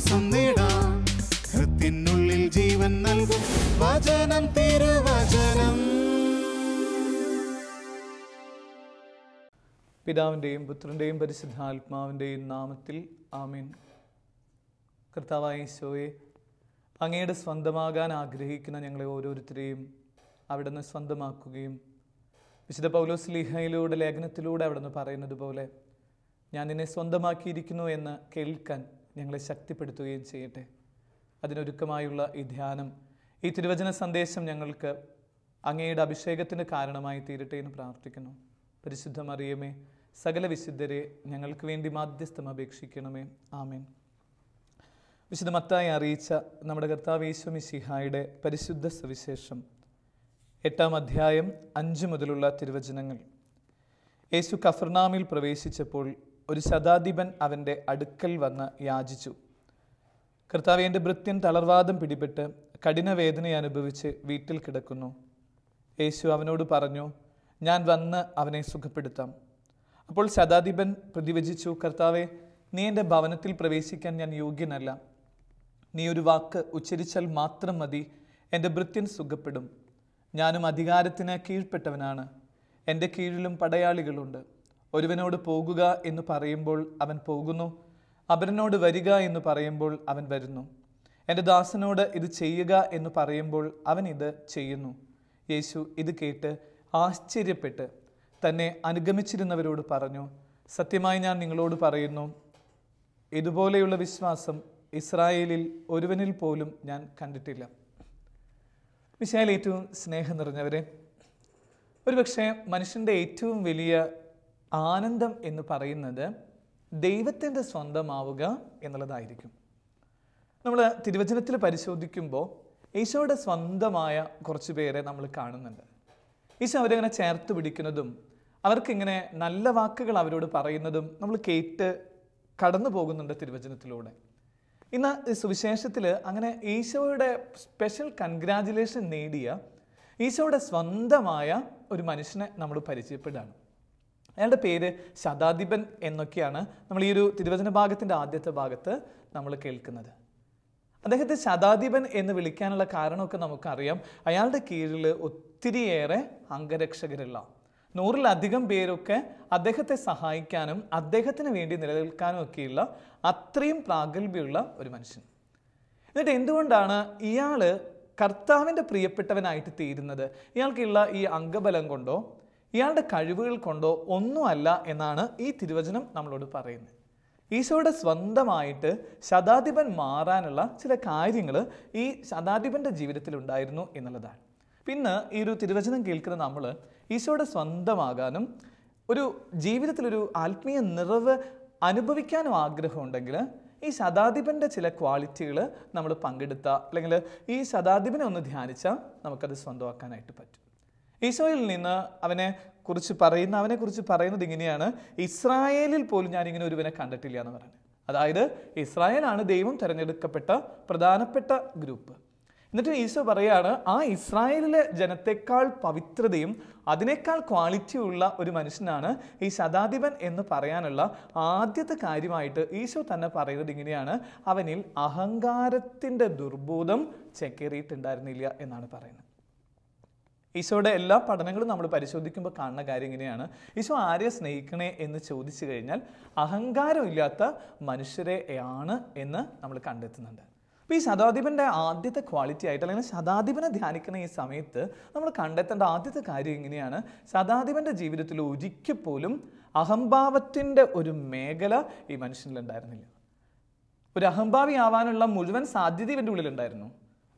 ആശ്വാസം നേടാം. ഹൃത്തിനുള്ളിൽ ജീവൻ നൽകും വചനം, തിരുവചനം. പിതാവിൻ്റെയും പുത്രൻ്റെയും പരിശുദ്ധാത്മാവിൻ്റെയും നാമത്തിൽ ആമേൻ. കർത്താവായ ഈശോയെ, അങ്ങയുടെ സ്വന്തമാകാൻ ആഗ്രഹിക്കുന്ന ഞങ്ങളെ ഓരോരുത്തരെയും അവിടുന്ന് സ്വന്തമാക്കുകയും വിശുദ്ധ പൗലോസ് ലീഹയിലൂടെ ലേഖനത്തിലൂടെ അവിടുന്ന് പറയുന്നത് പോലെ ഞാൻ നിന്നെ സ്വന്തമാക്കിയിരിക്കുന്നു എന്ന് കേൾക്കാൻ ഞങ്ങളെ ശക്തിപ്പെടുത്തുകയും ചെയ്യട്ടെ. അതിനൊരുക്കമായുള്ള ഈ ധ്യാനം, ഈ തിരുവചന സന്ദേശം ഞങ്ങൾക്ക് അങ്ങയുടെ അഭിഷേകത്തിന് കാരണമായി തീരട്ടെ എന്ന് പ്രാർത്ഥിക്കുന്നു. പരിശുദ്ധ മറിയമേ, സകല വിശുദ്ധരെ ഞങ്ങൾക്ക് വേണ്ടി മാധ്യസ്ഥം അപേക്ഷിക്കണമേ. ആമേൻ. വിശുദ്ധ മത്തായി അറിയിച്ച നമ്മുടെ കർത്താവ് യേശു മിശിഹായുടെ പരിശുദ്ധ സുവിശേഷം 8-ാം അധ്യായം 5 മുതലുള്ള തിരുവചനങ്ങൾ. യേശു കഫർനാമിൽ പ്രവേശിച്ചപ്പോൾ ഒരു ശതാധിപൻ അവൻ്റെ അടുക്കൽ വന്ന് യാചിച്ചു. കർത്താവേ, എൻ്റെ ഭൃത്യൻ തളർവാദം പിടിപെട്ട് കഠിനവേദന അനുഭവിച്ച് വീട്ടിൽ കിടക്കുന്നു. യേശു അവനോട് പറഞ്ഞു, ഞാൻ വന്ന് അവനെ സുഖപ്പെടുത്താം. അപ്പോൾ ശതാധിപൻ പ്രതിവചിച്ചു, കർത്താവേ, നീ എൻ്റെ ഭവനത്തിൽ പ്രവേശിക്കാൻ ഞാൻ യോഗ്യനല്ല. നീ ഒരു വാക്ക് ഉച്ചരിച്ചാൽ മാത്രം മതി, എൻ്റെ ഭൃത്യൻ സുഖപ്പെടും. ഞാനും അധികാരത്തിന് കീഴ്പ്പെട്ടവനാണ്. എൻ്റെ കീഴിലും പടയാളികളുണ്ട്. ഒരുവനോട് പോകുക എന്ന് പറയുമ്പോൾ അവൻ പോകുന്നു, അപരനോട് വരിക എന്ന് പറയുമ്പോൾ അവൻ വരുന്നു. എൻ്റെ ദാസനോട് ഇത് ചെയ്യുക എന്ന് പറയുമ്പോൾ അവൻ ഇത് ചെയ്യുന്നു. യേശു ഇത് കേട്ട് ആശ്ചര്യപ്പെട്ട് തന്നെ അനുഗമിച്ചിരുന്നവരോട് പറഞ്ഞു, സത്യമായി ഞാൻ നിങ്ങളോട് പറയുന്നു, ഇതുപോലെയുള്ള വിശ്വാസം ഇസ്രായേലിൽ ഒരുവനിൽ പോലും ഞാൻ കണ്ടിട്ടില്ല. മിശിഹായിൽ ഏറ്റവും സ്നേഹം നിറഞ്ഞവരെ, ഒരുപക്ഷെ മനുഷ്യൻ്റെ ഏറ്റവും വലിയ ആനന്ദം എന്ന് പറയുന്നത് ദൈവത്തിൻ്റെ സ്വന്തമാവുക എന്നുള്ളതായിരിക്കും. നമ്മൾ തിരുവചനത്തിൽ പരിശോധിക്കുമ്പോൾ ഈശോയുടെ സ്വന്തമായ കുറച്ച് പേരെ നമ്മൾ കാണുന്നുണ്ട്. ഈശോ അവരങ്ങനെ ചേർത്ത് പിടിക്കുന്നതും അവർക്കിങ്ങനെ നല്ല വാക്കുകൾ അവരോട് പറയുന്നതും നമ്മൾ കേട്ട് കടന്നു പോകുന്നുണ്ട് തിരുവചനത്തിലൂടെ. ഇന്ന് സുവിശേഷത്തിൽ അങ്ങനെ ഈശോയുടെ സ്പെഷ്യൽ കൺഗ്രാജുലേഷൻ നേടിയ ഈശോയുടെ സ്വന്തമായ ഒരു മനുഷ്യനെ നമ്മൾ പരിചയപ്പെടുകയാണ്. അയാളുടെ പേര് ശതാധിപൻ എന്നൊക്കെയാണ് നമ്മൾ ഈ ഒരു തിരുവചന ഭാഗത്തിൻ്റെ ആദ്യത്തെ ഭാഗത്ത് നമ്മൾ കേൾക്കുന്നത്. അദ്ദേഹത്തെ ശതാധിപൻ എന്ന് വിളിക്കാനുള്ള കാരണമൊക്കെ നമുക്കറിയാം. അയാളുടെ കീഴിൽ ഒത്തിരിയേറെ അംഗരക്ഷകരുള്ള 100-ലധികം പേരൊക്കെ അദ്ദേഹത്തെ സഹായിക്കാനും അദ്ദേഹത്തിന് വേണ്ടി നിലനിൽക്കാനും ഒക്കെയുള്ള അത്രയും പ്രാഗൽഭ്യമുള്ള ഒരു മനുഷ്യൻ. എന്നിട്ട് എന്തുകൊണ്ടാണ് ഇയാൾ കർത്താവിൻ്റെ പ്രിയപ്പെട്ടവനായിട്ട് തീരുന്നത്? ഇയാൾക്കുള്ള ഈ അംഗബലം കൊണ്ടോ ഇയാളുടെ കഴിവുകൾ കൊണ്ടോ ഒന്നുമല്ല എന്നാണ് ഈ തിരുവചനം നമ്മളോട് പറയുന്നത്. ഈശോയുടെ സ്വന്തമായിട്ട് ശതാധിപൻ മാറാനുള്ള ചില കാര്യങ്ങൾ ഈ ശതാധിപൻ്റെ ജീവിതത്തിൽ ഉണ്ടായിരുന്നു എന്നുള്ളതാണ്. പിന്നെ ഈ ഒരു തിരുവചനം കേൾക്കുന്ന നമ്മൾ ഈശോയുടെ സ്വന്തമാകാനും ഒരു ജീവിതത്തിലൊരു ആത്മീയ നിറവ് അനുഭവിക്കാനും ആഗ്രഹമുണ്ടെങ്കിൽ ഈ ശതാധിപൻ്റെ ചില ക്വാളിറ്റികൾ നമ്മൾ പങ്കെടുത്താൽ, അല്ലെങ്കിൽ ഈ ശതാധിപനെ ഒന്ന് ധ്യാനിച്ചാൽ നമുക്കത് സ്വന്തമാക്കാനായിട്ട് പറ്റും. ഈശോയിൽ നിന്ന് അവനെക്കുറിച്ച് പറയുന്നത് ഇങ്ങനെയാണ്, ഇസ്രായേലിൽ പോലും ഞാനിങ്ങനെ ഒരുവനെ കണ്ടിട്ടില്ല എന്ന് പറയുന്നത്. അതായത് ഇസ്രായേലാണ് ദൈവം തിരഞ്ഞെടുക്കപ്പെട്ട പ്രധാനപ്പെട്ട ഗ്രൂപ്പ്. എന്നിട്ട് ഈശോ പറയാണ്, ആ ഇസ്രായേലിലെ ജനത്തെക്കാൾ പവിത്രതയും അതിനേക്കാൾ ക്വാളിറ്റിയുള്ള ഒരു മനുഷ്യനാണ് ഈ ശതാധിപൻ എന്ന് പറയാനുള്ള ആദ്യത്തെ കാര്യമായിട്ട് ഈശോ തന്നെ പറയുന്നത് ഇങ്ങനെയാണ്, അവനിൽ അഹങ്കാരത്തിൻ്റെ ദുർബോധം ചേക്കേറിയിട്ടുണ്ടായിരുന്നില്ല എന്നാണ് പറയുന്നത്. ഈശോയുടെ എല്ലാ പഠനങ്ങളും നമ്മൾ പരിശോധിക്കുമ്പോൾ കാണുന്ന കാര്യം ഇങ്ങനെയാണ്, ഈശോ ആരെ സ്നേഹിക്കണേ എന്ന് ചോദിച്ചു കഴിഞ്ഞാൽ അഹങ്കാരമില്ലാത്ത മനുഷ്യരെ ആണ് എന്ന് നമ്മൾ കണ്ടെത്തുന്നുണ്ട്. അപ്പോൾ ഈ ശതാധിപൻ്റെ ആദ്യത്തെ ക്വാളിറ്റി ആയിട്ട്, അല്ലെങ്കിൽ ശതാധിപനെ ധ്യാനിക്കുന്ന ഈ സമയത്ത് നമ്മൾ കണ്ടെത്തേണ്ട ആദ്യത്തെ കാര്യം ഇങ്ങനെയാണ്, ശതാധിപൻ്റെ ജീവിതത്തിൽ ഒരിക്കൽ പോലും അഹംഭാവത്തിൻ്റെ ഒരു മേഖല ഈ മനുഷ്യനിലുണ്ടായിരുന്നില്ല. ഒരു അഹംഭാവി ആവാനുള്ള മുഴുവൻ സാധ്യത ഇവൻ്റെ ഉള്ളിലുണ്ടായിരുന്നു.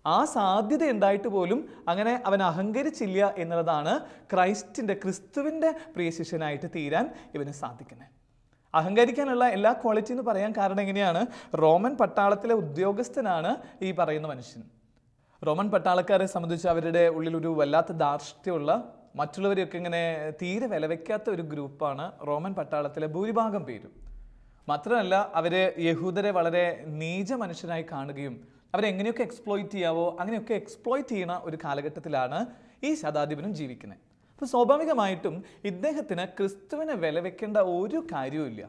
ആ സാധ്യത ഉണ്ടായിട്ട് പോലും അങ്ങനെ അവൻ അഹങ്കരിച്ചില്ല എന്നുള്ളതാണ് ക്രിസ്തുവിൻ്റെ പ്രിയ ശിഷ്യനായിട്ട് തീരാൻ ഇവന് സാധിക്കുന്നത്. അഹങ്കരിക്കാനുള്ള എല്ലാ ക്വാളിറ്റി എന്ന് പറയാൻ കാരണം എങ്ങനെയാണ്, റോമൻ പട്ടാളത്തിലെ ഉദ്യോഗസ്ഥനാണ് ഈ പറയുന്ന മനുഷ്യൻ. റോമൻ പട്ടാളക്കാരെ സംബന്ധിച്ച് അവരുടെ ഉള്ളിലൊരു വല്ലാത്ത ധാർഷ്ട്യമുള്ള, മറ്റുള്ളവരെയൊക്കെ ഇങ്ങനെ തീരെ വിലവെക്കാത്ത ഒരു ഗ്രൂപ്പാണ് റോമൻ പട്ടാളത്തിലെ ഭൂരിഭാഗം പേരും. മാത്രമല്ല അവർ യഹൂദരെ വളരെ നീച മനുഷ്യരായി കാണുകയും അവരെങ്ങനെയൊക്കെ എക്സ്പ്ലോയിറ്റ് ചെയ്യാവോ അങ്ങനെയൊക്കെ എക്സ്പ്ലോയിറ്റ് ചെയ്യുന്ന ഒരു കാലഘട്ടത്തിലാണ് ഈ ശതാധിപനും ജീവിക്കുന്നത്. അപ്പോൾ സ്വാഭാവികമായിട്ടും ഇദ്ദേഹത്തിന് ക്രിസ്തുവിനെ വില വെക്കേണ്ട ഒരു കാര്യവുമില്ല.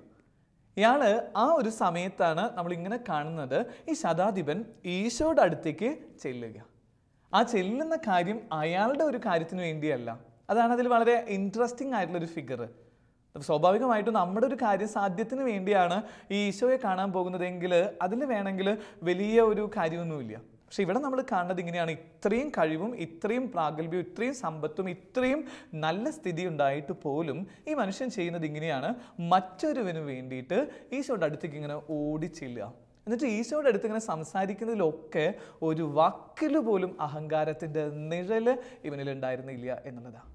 ഇയാള് ആ ഒരു സമയത്താണ് നമ്മളിങ്ങനെ കാണുന്നത്, ഈ ശതാധിപൻ ഈശോയുടെ അടുത്തേക്ക് ചെല്ലുക. ആ ചെല്ലുന്ന കാര്യം അയാളുടെ ഒരു കാര്യത്തിന് വേണ്ടിയല്ല. അതാണ് അതിൽ വളരെ ഇൻട്രസ്റ്റിംഗ് ആയിട്ടുള്ളൊരു ഫിഗർ. സ്വാഭാവികമായിട്ടും നമ്മുടെ ഒരു കാര്യം സാധ്യത്തിന് വേണ്ടിയാണ് ഈ ഈശോയെ കാണാൻ പോകുന്നതെങ്കിൽ അതിൽ വേണമെങ്കിൽ വലിയ ഒരു കാര്യമൊന്നുമില്ല. പക്ഷെ ഇവിടെ നമ്മൾ കാണുന്നത് ഇങ്ങനെയാണ്. ഇത്രയും കഴിവും ഇത്രയും പ്രാഗൽഭ്യവും ഇത്രയും സമ്പത്തും ഇത്രയും നല്ല സ്ഥിതി ഉണ്ടായിട്ട് പോലും ഈ മനുഷ്യൻ ചെയ്യുന്നത് ഇങ്ങനെയാണ്. മറ്റൊരുവന് വേണ്ടിയിട്ട് ഈശോയുടെ അടുത്തേക്ക് ഇങ്ങനെ ഓടിച്ചില്ല. എന്നിട്ട് ഈശോയുടെ അടുത്ത് ഇങ്ങനെ സംസാരിക്കുന്നതിലൊക്കെ ഒരു വാക്കിൽ പോലും അഹങ്കാരത്തിൻ്റെ നിഴല് ഇവനിൽ ഉണ്ടായിരുന്നില്ല എന്നുള്ളതാണ്.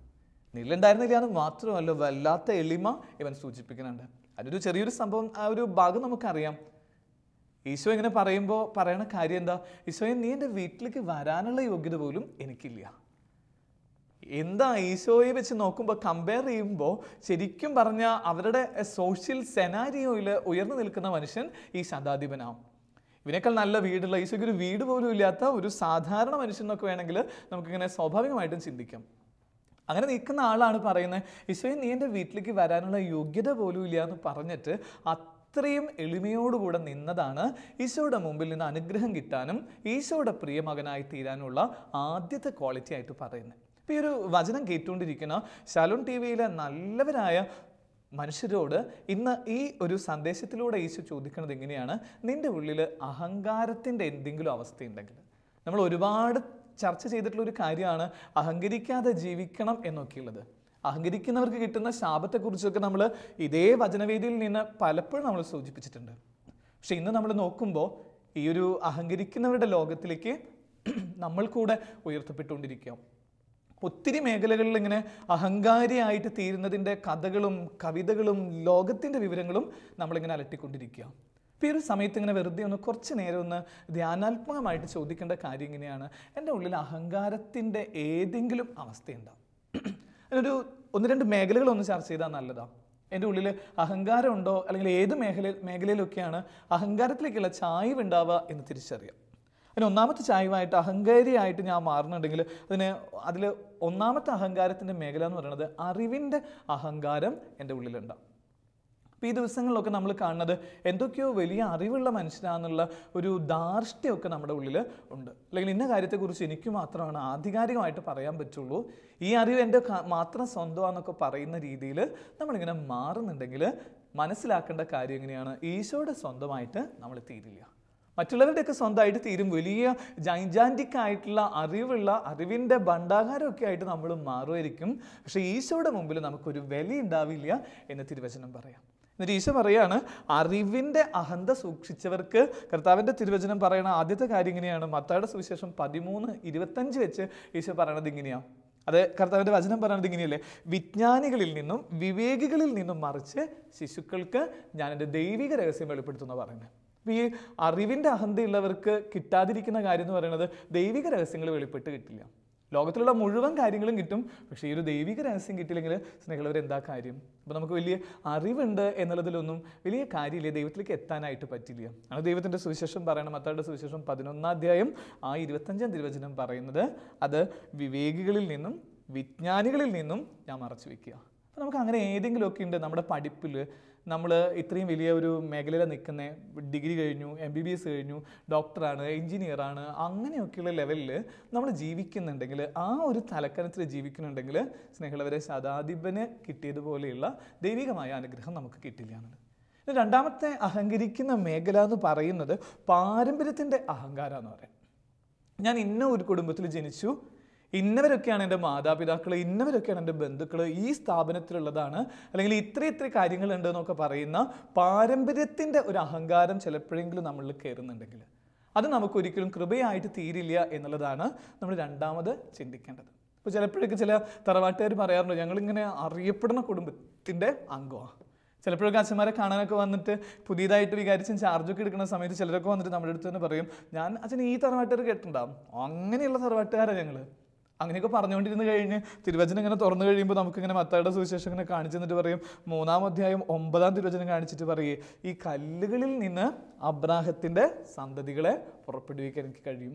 നിഴലുണ്ടായിരുന്നില്ല എന്ന് മാത്രമല്ല, വല്ലാത്ത എളിമ ഇവൻ സൂചിപ്പിക്കുന്നുണ്ട്. അതൊരു ചെറിയൊരു സംഭവം, ആ ഒരു ഭാഗം നമുക്കറിയാം. ഈശോ ഇങ്ങനെ പറയുമ്പോൾ പറയണ കാര്യം എന്താ? ഈശോയെ, നീ എൻ്റെ വീട്ടിലേക്ക് വരാനുള്ള യോഗ്യത പോലും എനിക്കില്ല. എന്താ ഈശോയെ വെച്ച് നോക്കുമ്പോൾ, കമ്പയർ ചെയ്യുമ്പോൾ ശരിക്കും പറഞ്ഞാൽ അവരുടെ സോഷ്യൽ സെനാരിയോയിൽ ഉയർന്നു നിൽക്കുന്ന മനുഷ്യൻ ഈ ശതാധിപനാവും. ഇവനേക്കാൾ നല്ല വീടുള്ള, ഈശോയ്ക്ക് ഒരു വീട് പോലും ഇല്ലാത്ത ഒരു സാധാരണ മനുഷ്യനൊക്കെ വേണമെങ്കിൽ നമുക്കിങ്ങനെ സ്വാഭാവികമായിട്ടും ചിന്തിക്കാം. അങ്ങനെ നിൽക്കുന്ന ആളാണ് പറയുന്നത്, ഈശോയെ, നീ എൻ്റെ വീട്ടിലേക്ക് വരാനുള്ള യോഗ്യത പോലും ഇല്ല എന്ന് പറഞ്ഞിട്ട് അത്രയും എളിമയോടുകൂടെ നിന്നതാണ് ഈശോയുടെ മുമ്പിൽ നിന്ന് അനുഗ്രഹം കിട്ടാനും ഈശോയുടെ പ്രിയമകനായി തീരാനുള്ള ആദ്യത്തെ ക്വാളിറ്റി ആയിട്ട് പറയുന്നത്. അപ്പോൾ ഈ ഒരു വചനം കേട്ടുകൊണ്ടിരിക്കുന്ന ശാലോം ടി വിയിലെ നല്ലവരായ മനുഷ്യരോട് ഇന്ന് ഈ ഒരു സന്ദേശത്തിലൂടെ ഈശോ ചോദിക്കുന്നത് എങ്ങനെയാണ്? നിൻ്റെ ഉള്ളിൽ അഹങ്കാരത്തിൻ്റെ എന്തെങ്കിലും അവസ്ഥയുണ്ടെങ്കിൽ, നമ്മൾ ഒരുപാട് ചർച്ച ചെയ്തിട്ടുള്ളൊരു കാര്യമാണ് അഹങ്കരിക്കാതെ ജീവിക്കണം എന്നൊക്കെയുള്ളത്. അഹങ്കരിക്കുന്നവർക്ക് കിട്ടുന്ന ശാപത്തെക്കുറിച്ചൊക്കെ നമ്മൾ ഇതേ വചനവേദിയിൽ നിന്ന് പലപ്പോഴും നമ്മൾ സൂചിപ്പിച്ചിട്ടുണ്ട്. പക്ഷെ ഇന്ന് നമ്മൾ നോക്കുമ്പോൾ ഈ ഒരു അഹങ്കരിക്കുന്നവരുടെ ലോകത്തിലേക്ക് നമ്മൾ കൂടെ ഉയർത്തപ്പെട്ടുകൊണ്ടിരിക്കുക. ഒത്തിരി മേഖലകളിൽ ഇങ്ങനെ അഹങ്കാരിയായിട്ട് തീരുന്നതിൻ്റെ കഥകളും കവിതകളും ലോകത്തിൻ്റെ വിവരങ്ങളും നമ്മളിങ്ങനെ അലട്ടിക്കൊണ്ടിരിക്കുക. അപ്പോൾ ഈ ഒരു സമയത്ത് ഇങ്ങനെ വെറുതെ ഒന്ന് കുറച്ച് നേരം ഒന്ന് ധ്യാനാത്മകമായിട്ട് ചോദിക്കേണ്ട കാര്യം ഇങ്ങനെയാണ്: എൻ്റെ ഉള്ളിൽ അഹങ്കാരത്തിൻ്റെ ഏതെങ്കിലും അവസ്ഥയുണ്ടാവും? അതിനൊരു 1-2 മേഖലകളൊന്ന് ചർച്ച ചെയ്താൽ നല്ലതാണ്. എൻ്റെ ഉള്ളിൽ അഹങ്കാരം ഉണ്ടോ, അല്ലെങ്കിൽ ഏത് മേഖലയിലൊക്കെയാണ് അഹങ്കാരത്തിലേക്കുള്ള ചായ്വ് ഉണ്ടാവുക എന്ന് തിരിച്ചറിയാം. അതിന് ഒന്നാമത്തെ ചായ്വായിട്ട് അഹങ്കാരിയായിട്ട് ഞാൻ മാറുന്നുണ്ടെങ്കിൽ അതിൽ ഒന്നാമത്തെ അഹങ്കാരത്തിൻ്റെ മേഖല എന്ന് പറയുന്നത് അറിവിൻ്റെ അഹങ്കാരം എൻ്റെ ഉള്ളിലുണ്ടാവും. അപ്പോൾ ഈ ദിവസങ്ങളിലൊക്കെ നമ്മൾ കാണുന്നത് എന്തൊക്കെയോ വലിയ അറിവുള്ള മനുഷ്യനാണെന്നുള്ള ഒരു ധാർഷ്ട്യമൊക്കെ നമ്മുടെ ഉള്ളിൽ ഉണ്ട്. അല്ലെങ്കിൽ ഇന്ന കാര്യത്തെക്കുറിച്ച് എനിക്ക് മാത്രമാണ് ആധികാരികമായിട്ട് പറയാൻ പറ്റുള്ളൂ, ഈ അറിവ് എൻ്റെ മാത്രം സ്വന്തമാണെന്നൊക്കെ പറയുന്ന രീതിയിൽ നമ്മളിങ്ങനെ മാറുന്നുണ്ടെങ്കിൽ മനസ്സിലാക്കേണ്ട കാര്യം എങ്ങനെയാണ്? ഈശോയുടെ സ്വന്തമായിട്ട് നമ്മൾ തീരില്ല. മറ്റുള്ളവരുടെയൊക്കെ സ്വന്തമായിട്ട് തീരും. വലിയ ജൈജാൻറ്റിക് ആയിട്ടുള്ള അറിവിൻ്റെ ഭണ്ഡാകാരമൊക്കെ ആയിട്ട് നമ്മൾ മാറുമായിരിക്കും. പക്ഷേ ഈശോയുടെ മുമ്പിൽ നമുക്കൊരു വില ഉണ്ടാവില്ല എന്ന് തിരുവചനം പറയാം. എന്നിട്ട് ഈശോ പറയാണ്, അറിവിൻ്റെ അഹന്ത സൂക്ഷിച്ചവർക്ക് കർത്താവിൻ്റെ തിരുവചനം പറയണ ആദ്യത്തെ കാര്യം ഇങ്ങനെയാണ്. മത്തായിയുടെ സുവിശേഷം 13:25 വെച്ച് ഈശോ പറയണത് ഇങ്ങനെയാണ്. അത് കർത്താവിൻ്റെ വചനം പറയണത് ഇങ്ങനെയല്ലേ: വിജ്ഞാനികളിൽ നിന്നും വിവേകികളിൽ നിന്നും മറിച്ച് ശിശുക്കൾക്ക് ഞാൻ എൻ്റെ ദൈവിക രഹസ്യം വെളിപ്പെടുത്തുന്ന പറയുന്നത്. അപ്പോൾ ഈ അറിവിൻ്റെ അഹന്തയുള്ളവർക്ക് കിട്ടാതിരിക്കുന്ന കാര്യം എന്ന് പറയുന്നത് ദൈവിക രഹസ്യങ്ങൾ വെളിപ്പെട്ട് കിട്ടില്ല. ലോകത്തിലുള്ള മുഴുവൻ കാര്യങ്ങളും കിട്ടും, പക്ഷേ ഈ ഒരു ദൈവിക രഹസ്യം കിട്ടിയില്ലെങ്കിൽ സ്നേഹിതർ എന്താ കാര്യം? അപ്പോൾ നമുക്ക് വലിയ അറിവുണ്ട് എന്നുള്ളതിലൊന്നും വലിയ കാര്യമില്ല, ദൈവത്തിലേക്ക് എത്താനായിട്ട് പറ്റില്ല. ആണ് ദൈവത്തിൻ്റെ സുവിശേഷം പറയണം. മത്തായിയുടെ സുവിശേഷം 11:25 തിരുവചനം പറയുന്നത് അത് വിവേകികളിൽ നിന്നും വിജ്ഞാനികളിൽ നിന്നും ഞാൻ മറച്ചു വയ്ക്കുക. അപ്പോൾ നമുക്ക് അങ്ങനെ ഏതെങ്കിലുമൊക്കെ ഉണ്ട് നമ്മുടെ പഠിപ്പിൽ. നമ്മൾ ഇത്രയും വലിയ ഒരു മേഖലയിൽ നിൽക്കുന്ന, ഡിഗ്രി കഴിഞ്ഞു, MBBS കഴിഞ്ഞു, ഡോക്ടറാണ്, എൻജിനീയറാണ്, അങ്ങനെയൊക്കെയുള്ള ലെവലിൽ നമ്മൾ ജീവിക്കുന്നുണ്ടെങ്കിൽ, ആ ഒരു തലക്കനത്തിൽ ജീവിക്കുന്നുണ്ടെങ്കിൽ സ്നേഹിതരെ ശതാധിപന് കിട്ടിയതുപോലെയുള്ള ദൈവികമായ അനുഗ്രഹം നമുക്ക് കിട്ടില്ല എന്നുള്ളത്. രണ്ടാമത്തെ അഹങ്കരിക്കുന്ന മേഖല എന്ന് പറയുന്നത് പാരമ്പര്യത്തിൻ്റെ അഹങ്കാരം എന്ന് പറയാം. ഞാൻ ഇന്ന ഒരു കുടുംബത്തിൽ ജനിച്ചു, ഇന്നവരൊക്കെയാണ് എൻ്റെ മാതാപിതാക്കൾ, ഇന്നവരൊക്കെയാണ് എൻ്റെ ബന്ധുക്കൾ, ഈ സ്ഥാപനത്തിലുള്ളതാണ്, അല്ലെങ്കിൽ ഇത്ര കാര്യങ്ങളുണ്ട് എന്നൊക്കെ പറയുന്ന പാരമ്പര്യത്തിൻ്റെ ഒരു അഹങ്കാരം ചിലപ്പോഴെങ്കിലും നമ്മളിൽ കയറുന്നുണ്ടെങ്കിൽ അത് നമുക്കൊരിക്കലും കൃപയായിട്ട് തീരില്ല എന്നുള്ളതാണ് നമ്മൾ രണ്ടാമത് ചിന്തിക്കേണ്ടത്. ഇപ്പോൾ ചിലപ്പോഴൊക്കെ ചില തറവാട്ടുകാർ പറയാറുണ്ട്, ഞങ്ങളിങ്ങനെ അറിയപ്പെടുന്ന കുടുംബത്തിൻ്റെ അംഗമാണ്. ചിലപ്പോഴൊക്കെ അച്ഛന്മാരെ കാണാനൊക്കെ വന്നിട്ട് പുതിയതായിട്ട് വികാരിച്ചും ചാർജൊക്കെ എടുക്കുന്ന സമയത്ത് ചിലരൊക്കെ വന്നിട്ട് നമ്മുടെ അടുത്ത് തന്നെ പറയും, ഞാൻ അച്ഛൻ ഈ തറവാട്ടുകാർ കേട്ടിട്ടുണ്ടാവും, അങ്ങനെയുള്ള തറവാട്ടുകാരാണ് ഞങ്ങൾ. അങ്ങനെയൊക്കെ പറഞ്ഞുകൊണ്ടിരുന്ന് കഴിഞ്ഞ് തിരുവചനം ഇങ്ങനെ തുറന്നു കഴിയുമ്പോൾ നമുക്കിങ്ങനെ മത്തായിയുടെ സുവിശേഷം ഇങ്ങനെ കാണിച്ചു തന്നിട്ട് പറയും, 3-ാം അധ്യായം 9-ാം തിരുവചനം കാണിച്ചിട്ട് പറയേ, ഈ കല്ലുകളിൽ നിന്ന് അബ്രാഹത്തിൻ്റെ സന്തതികളെ പുറപ്പെടുവിക്കാൻ എനിക്ക് കഴിയും.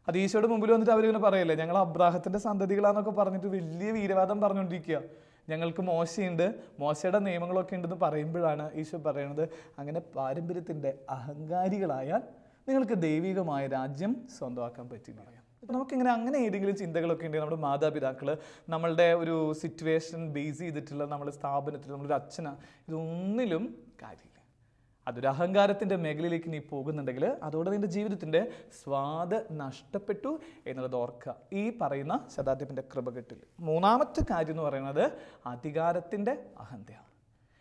അത് ഈശോയുടെ മുമ്പിൽ വന്നിട്ട് അവരിങ്ങനെ പറയല്ലേ, ഞങ്ങൾ അബ്രാഹത്തിൻ്റെ സന്തതികളാന്നൊക്കെ പറഞ്ഞിട്ട് വലിയ വീരവാദം പറഞ്ഞുകൊണ്ടിരിക്കുക. ഞങ്ങൾക്ക് മോശയുണ്ട്, മോശയുടെ നിയമങ്ങളൊക്കെ ഉണ്ടെന്ന് പറയുമ്പോഴാണ് ഈശോ പറയുന്നത്, അങ്ങനെ പാരമ്പര്യത്തിൻ്റെ അഹങ്കാരികളായാൽ നിങ്ങൾക്ക് ദൈവികമായ രാജ്യം സ്വന്തമാക്കാൻ പറ്റില്ല. അപ്പോൾ നമുക്കിങ്ങനെ അങ്ങനെ ഏതെങ്കിലും ചിന്തകളൊക്കെ ഉണ്ടെങ്കിൽ നമ്മുടെ മാതാപിതാക്കൾ നമ്മളുടെ ഒരു സിറ്റുവേഷൻ ബേസ് ചെയ്തിട്ടുള്ള നമ്മുടെ സ്ഥാപനത്തിൽ നമ്മളൊരു അച്ഛന ഇതൊന്നിലും കാര്യമില്ല. അതൊരു അഹങ്കാരത്തിൻ്റെ മേഖലയിലേക്ക് നീ പോകുന്നുണ്ടെങ്കിൽ അതോടെ നിൻ്റെ ജീവിതത്തിൻ്റെ സ്വാദ് നഷ്ടപ്പെട്ടു എന്നുള്ളത് ഓർക്കുക. ഈ പറയുന്ന ശതാധിപൻ്റെ കൃപകെട്ടിൽ മൂന്നാമത്തെ കാര്യം എന്ന് പറയുന്നത് അധികാരത്തിൻ്റെ അഹന്തയാണ്.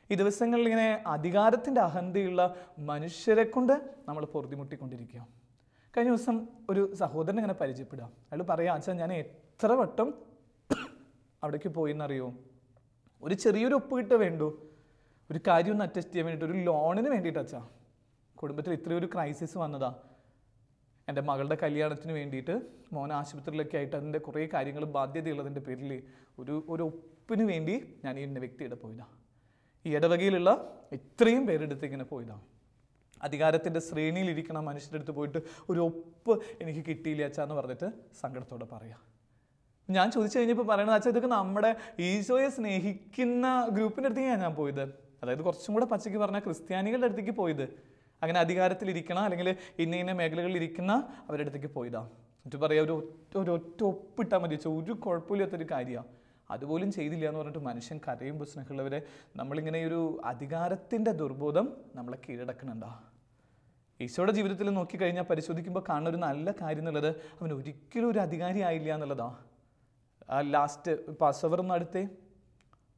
ഈ ദിവസങ്ങളിൽ ഇങ്ങനെ അധികാരത്തിൻ്റെ അഹന്തയുള്ള മനുഷ്യരെ കൊണ്ട് നമ്മൾ പൊറുതിമുട്ടിക്കൊണ്ടിരിക്കുക. കഴിഞ്ഞ ദിവസം ഒരു സഹോദരൻ ഇങ്ങനെ പരിചയപ്പെടുക. അയാൾ പറയാം, അച്ഛാ ഞാൻ എത്ര വട്ടം അവിടേക്ക് പോയി എന്നറിയോ, ഒരു ചെറിയൊരു ഒപ്പ് കിട്ട വേണ്ടു, ഒരു കാര്യം ഒന്ന് അറ്റസ്റ്റ് ചെയ്യാൻ വേണ്ടിയിട്ട്, ഒരു ലോണിന് വേണ്ടിയിട്ട് അച്ഛാ, കുടുംബത്തിൽ ഇത്രയൊരു ക്രൈസിസ് വന്നതാ, എൻ്റെ മകളുടെ കല്യാണത്തിന് വേണ്ടിയിട്ട് മോൻ ആശുപത്രിയിലൊക്കെ ആയിട്ട് അതിൻ്റെ കുറേ കാര്യങ്ങൾ ബാധ്യതയുള്ളതിൻ്റെ പേരിൽ ഒരു ഒപ്പിന് വേണ്ടി ഞാൻ ഈ ഇന്ന വ്യക്തിയുടെ പോയതാണ്, ഈ ഇടവകയിലുള്ള ഇത്രയും പേരെടുത്ത് ഇങ്ങനെ പോയതാണ്. അധികാരത്തിൻ്റെ ശ്രേണിയിലിരിക്കണ മനുഷ്യരുടെ അടുത്ത് പോയിട്ട് ഒരു ഒപ്പ് എനിക്ക് കിട്ടിയില്ല അച്ഛാ എന്ന് പറഞ്ഞിട്ട് സങ്കടത്തോടെ പറയാം. ഞാൻ ചോദിച്ചു കഴിഞ്ഞപ്പോൾ പറയണത്, അച്ഛാ ഇതൊക്കെ നമ്മുടെ ഈശോയെ സ്നേഹിക്കുന്ന ഗ്രൂപ്പിൻ്റെ അടുത്തേക്കാണ് ഞാൻ പോയത്. അതായത് കുറച്ചും കൂടെ പച്ചയ്ക്ക് പറഞ്ഞാൽ ക്രിസ്ത്യാനികളുടെ അടുത്തേക്ക് പോയത്. അങ്ങനെ അധികാരത്തിലിരിക്കണം അല്ലെങ്കിൽ ഇന്ന മേഖലകളിൽ ഇരിക്കുന്ന അവരുടെ അടുത്തേക്ക് പോയതാണ്. എന്നിട്ട് പറയാം, ഒരൊറ്റ ഒപ്പിട്ടാൽ മതി, ഒരു കുഴപ്പമില്ലാത്തൊരു കാര്യമാണ്. അതുപോലും ചെയ്തില്ല എന്ന് പറഞ്ഞിട്ട് മനുഷ്യൻ കരയുമ്പോൾ സ്നേഹമുള്ളവരെ നമ്മളിങ്ങനെ ഒരു അധികാരത്തിൻ്റെ ദുർബോധം നമ്മളെ കീഴടക്കണുണ്ടോ? ഈശോയുടെ ജീവിതത്തിൽ നോക്കിക്കഴിഞ്ഞാൽ പരിശോധിക്കുമ്പോൾ കാണുന്ന ഒരു നല്ല കാര്യം എന്നുള്ളത് അവൻ ഒരിക്കലും ഒരു അധികാരി ആയില്ല എന്നുള്ളതാണ്. ആ ലാസ്റ്റ് പാസ്ഓവർ ഒന്ന് അടുത്തേ,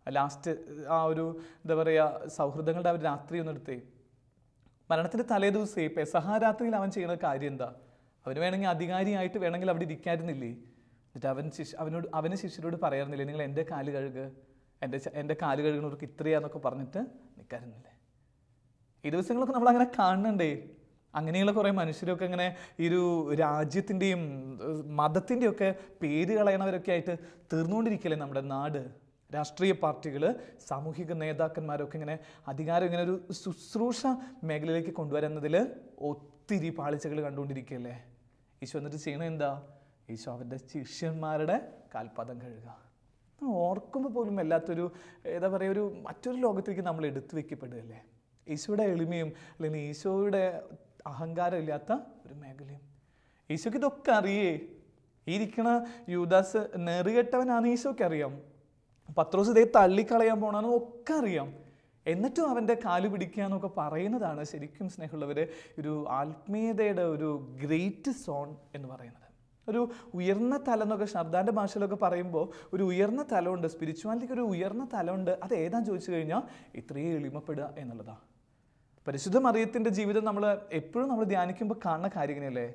ലാസ്റ്റ് ആ ഒരു എന്താ പറയുക സൗഹൃദങ്ങളുടെ ആ ഒരു രാത്രി ഒന്ന് എടുത്തേ. മരണത്തിൻ്റെ തലേ ദിവസേ പെസഹ രാത്രിയിൽ അവൻ ചെയ്യുന്ന കാര്യം എന്താ? അവന് വേണമെങ്കിൽ അധികാരിയായിട്ട് വേണമെങ്കിൽ അവിടെ ഇരിക്കായിരുന്നില്ലേ? എന്നിട്ട് അവന് ശിഷ്യരോട് പറയാറുന്നില്ലേ, നിങ്ങൾ എൻ്റെ കാല് കഴുകുക, എൻ്റെ കാല് കഴുകുന്നവർക്ക് ഇത്രയാന്നൊക്കെ പറഞ്ഞിട്ട് നിൽക്കാറുന്നില്ലേ? ഈ ദിവസങ്ങളൊക്കെ നമ്മൾ അങ്ങനെ കാണുന്നുണ്ടേ. അങ്ങനെയുള്ള കുറേ മനുഷ്യരൊക്കെ ഇങ്ങനെ ഈ ഒരു രാജ്യത്തിൻ്റെയും മതത്തിൻ്റെയും ഒക്കെ പേര് കളയണവരൊക്കെ ആയിട്ട് തീർന്നുകൊണ്ടിരിക്കല്ലേ നമ്മുടെ നാട്. രാഷ്ട്രീയ പാർട്ടികൾ, സാമൂഹിക നേതാക്കന്മാരൊക്കെ ഇങ്ങനെ അധികാരം ഇങ്ങനെ ഒരു ശുശ്രൂഷ മേഖലയിലേക്ക് കൊണ്ടുവരുന്നതിൽ ഒത്തിരി പാളിച്ചകൾ കണ്ടുകൊണ്ടിരിക്കുകയല്ലേ. ഈശോ എന്നിട്ട് ചെയ്യണത് എന്താ? ഈശോ അവൻ്റെ ശിഷ്യന്മാരുടെ കാൽപാദം കഴുകുക. ഓർക്കുമ്പോൾ പോലും വല്ലാത്തൊരു എന്താ പറയുക, ഒരു മറ്റൊരു ലോകത്തേക്ക് നമ്മൾ എടുത്തു വെക്കപ്പെടുകയല്ലേ. ഈശോയുടെ എളിമയും അല്ലെങ്കിൽ ഈശോയുടെ അഹങ്കാരം ഇല്ലാത്ത ഒരു മേഖലയും. ഈശോയ്ക്ക് ഇതൊക്കെ അറിയേ. ഈ ഇരിക്കണ യൂദാസ് നെറുകെട്ടവനാണ് ഈശോയ്ക്ക് അറിയാം. പത്രോസ് ഇതേ തള്ളിക്കളയാൻ പോകണമെന്ന് ഒക്കെ അറിയാം. എന്നിട്ടും അവൻ്റെ കാല് പിടിക്കുക എന്നൊക്കെ പറയുന്നതാണ് ശരിക്കും സ്നേഹമുള്ളവർ ഒരു ആത്മീയതയുടെ ഒരു ഗ്രേറ്റ് സോൺ എന്ന് പറയുന്നത്. ഒരു ഉയർന്ന തലം എന്നൊക്കെ ശബ്ദാൻ്റെ ഭാഷയിലൊക്കെ പറയുമ്പോൾ ഒരു ഉയർന്ന തലമുണ്ട്, സ്പിരിച്വാലിറ്റിക്ക് ഒരു ഉയർന്ന തലമുണ്ട്. അത് ഏതാന്ന് ചോദിച്ചു കഴിഞ്ഞാൽ ഇത്രയും എളിമപ്പെടുക എന്നുള്ളതാണ്. പരിശുദ്ധ മറിയത്തിൻ്റെ ജീവിതം നമ്മൾ എപ്പോഴും നമ്മൾ ധ്യാനിക്കുമ്പോൾ കാണുന്ന കാര്യം ഇങ്ങനെയല്ലേ.